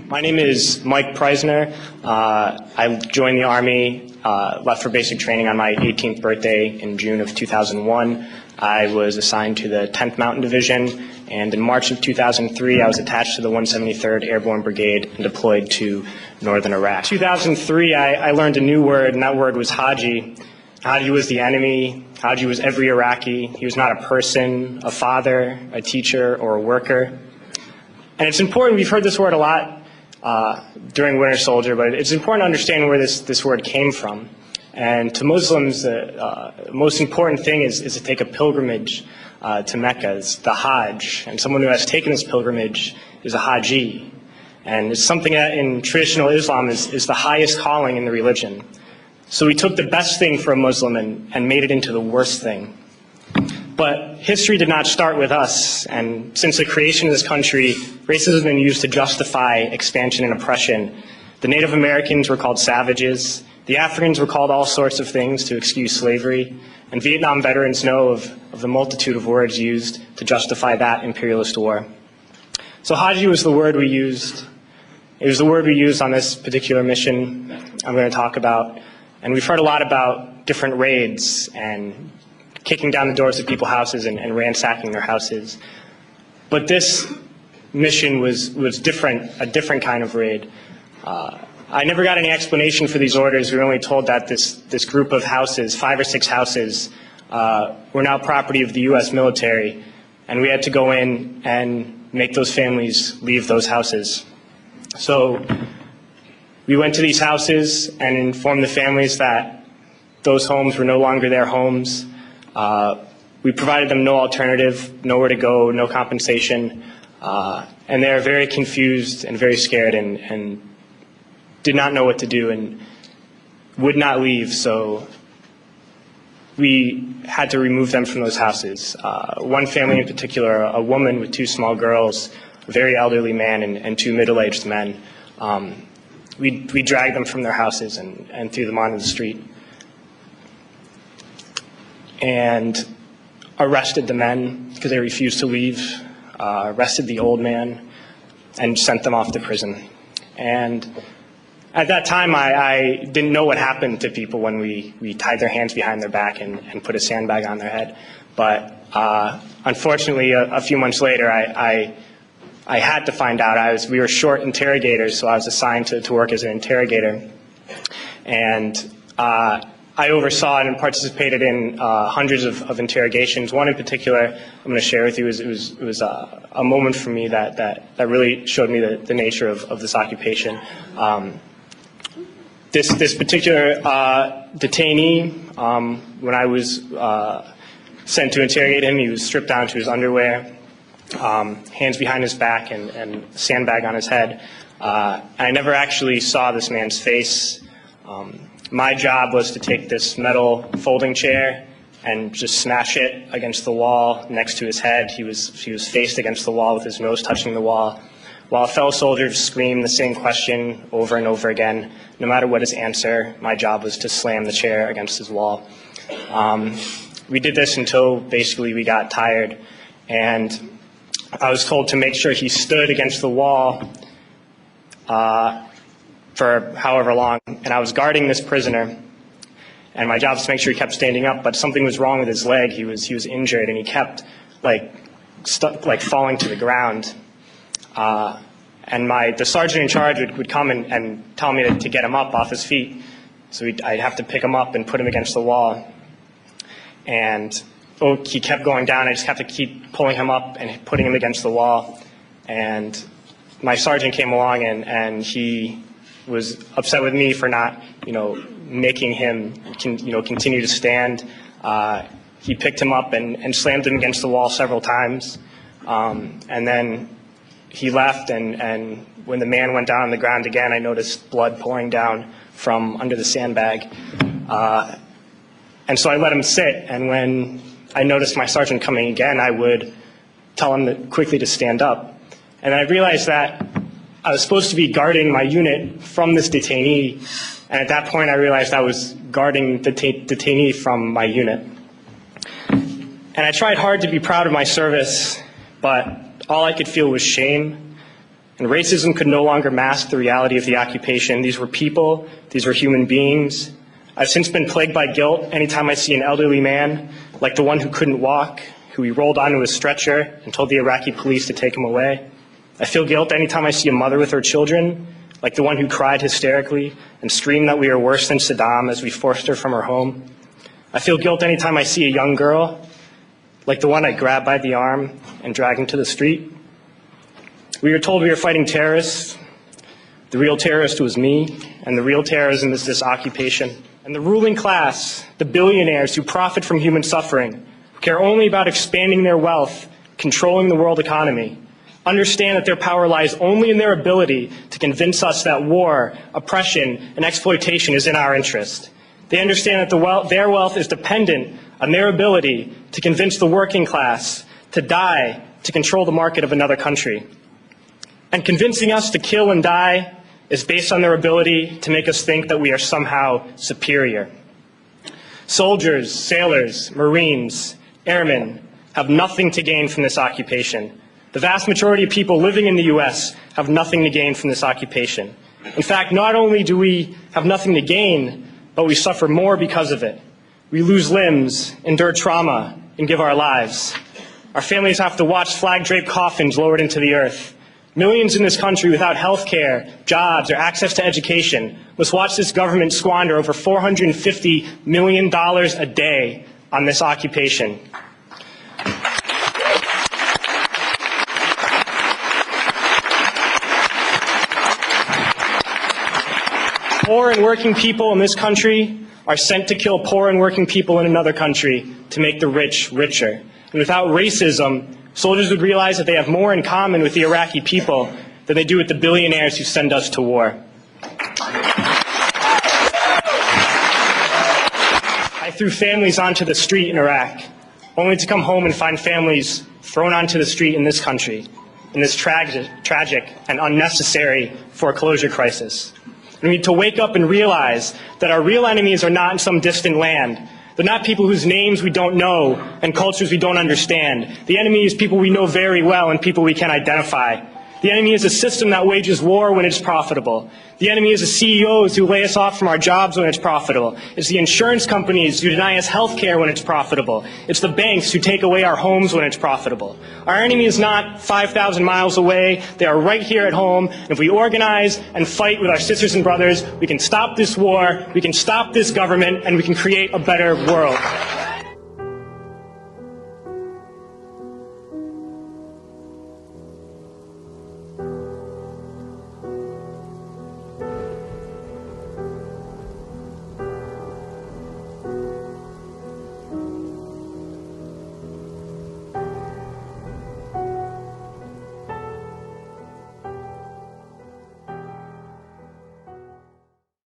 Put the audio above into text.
My name is Mike Prysner. I joined the Army, left for basic training on my 18th birthday in June of 2001. I was assigned to the 10th Mountain Division, and in March of 2003, I was attached to the 173rd Airborne Brigade and deployed to northern Iraq. 2003, I learned a new word, and that word was Haji. Haji was the enemy. Haji was every Iraqi. He was not a person, a father, a teacher, or a worker. And it's important, we've heard this word a lot during Winter Soldier, but it's important to understand where this word came from. And to Muslims, the most important thing is to take a pilgrimage to Mecca. It's the Hajj. And someone who has taken this pilgrimage is a Haji. And it's something that in traditional Islam is the highest calling in the religion. So we took the best thing for a Muslim and made it into the worst thing. But history did not start with us, and since the creation of this country, racism has been used to justify expansion and oppression. The Native Americans were called savages, the Africans were called all sorts of things to excuse slavery, and Vietnam veterans know of the multitude of words used to justify that imperialist war. So Haji was the word we used. It was the word we used on this particular mission I'm going to talk about. And we've heard a lot about different raids and kicking down the doors of people's houses and ransacking their houses. But this mission was different, a different kind of raid. I never got any explanation for these orders. We were only told that this group of houses, 5 or 6 houses, were now property of the U.S. military, and we had to go in and make those families leave those houses. So we went to these houses and informed the families that those homes were no longer their homes. We provided them no alternative, nowhere to go, no compensation, and they were very confused and very scared and did not know what to do and would not leave, so we had to remove them from those houses. One family in particular, a woman with 2 small girls, a very elderly man and 2 middle-aged men, we dragged them from their houses and threw them onto the street. And arrested the men because they refused to leave, arrested the old man, and sent them off to prison. And at that time, I didn't know what happened to people when we tied their hands behind their back and put a sandbag on their head. But unfortunately, a few months later, I had to find out. We were short interrogators, so I was assigned to work as an interrogator. And I oversaw and participated in hundreds of interrogations. One in particular I'm going to share with you. It was a moment for me that really showed me the nature of this occupation. This particular detainee, when I was sent to interrogate him, he was stripped down to his underwear, hands behind his back and a sandbag on his head. I never actually saw this man's face. My job was to take this metal folding chair and just smash it against the wall next to his head. He was faced against the wall with his nose touching the wall, while a fellow soldier screamed the same question over and over again. No matter what his answer, my job was to slam the chair against his wall. We did this until basically we got tired, and I was told to make sure he stood against the wall for however long, and I was guarding this prisoner, and my job was to make sure he kept standing up, but something was wrong with his leg. He was injured, and he kept falling to the ground. And the sergeant in charge would come and tell me to get him up off his feet, so I'd have to pick him up and put him against the wall. And he kept going down. I just have to keep pulling him up and putting him against the wall. And my sergeant came along and he was upset with me for not, making him, continue to stand. He picked him up and slammed him against the wall several times. And then he left, and when the man went down on the ground again, I noticed blood pouring down from under the sandbag. And so I let him sit, and when I noticed my sergeant coming again, I would tell him quickly to stand up. And I realized that I was supposed to be guarding my unit from this detainee, and at that point I realized I was guarding the detainee from my unit. And I tried hard to be proud of my service, but all I could feel was shame and racism could no longer mask the reality of the occupation. These were people, these were human beings. I've since been plagued by guilt anytime I see an elderly man, like the one who couldn't walk, who we rolled onto a stretcher and told the Iraqi police to take him away. I feel guilt anytime I see a mother with her children, like the one who cried hysterically and screamed that we are worse than Saddam as we forced her from her home. I feel guilt anytime I see a young girl, like the one I grabbed by the arm and dragged into the street. We were told we were fighting terrorists. The real terrorist was me, and the real terrorism is this occupation. And the ruling class, the billionaires who profit from human suffering, who care only about expanding their wealth, controlling the world economy, understand that their power lies only in their ability to convince us that war, oppression, and exploitation is in our interest. They understand that their wealth is dependent on their ability to convince the working class to die to control the market of another country. And convincing us to kill and die is based on their ability to make us think that we are somehow superior. Soldiers, sailors, Marines, airmen have nothing to gain from this occupation. The vast majority of people living in the U.S. have nothing to gain from this occupation. In fact, not only do we have nothing to gain, but we suffer more because of it. We lose limbs, endure trauma, and give our lives. Our families have to watch flag-draped coffins lowered into the earth. Millions in this country without health care, jobs, or access to education must watch this government squander over $450 million a day on this occupation. Poor and working people in this country are sent to kill poor and working people in another country to make the rich richer. And without racism, soldiers would realize that they have more in common with the Iraqi people than they do with the billionaires who send us to war. I threw families onto the street in Iraq, only to come home and find families thrown onto the street in this country, in this tragic and unnecessary foreclosure crisis. We need to wake up and realize that our real enemies are not in some distant land. They're not people whose names we don't know and cultures we don't understand. The enemy is people we know very well and people we can identify. The enemy is a system that wages war when it's profitable. The enemy is the CEOs who lay us off from our jobs when it's profitable. It's the insurance companies who deny us health care when it's profitable. It's the banks who take away our homes when it's profitable. Our enemy is not 5,000 miles away. They are right here at home. And if we organize and fight with our sisters and brothers, we can stop this war, we can stop this government, and we can create a better world.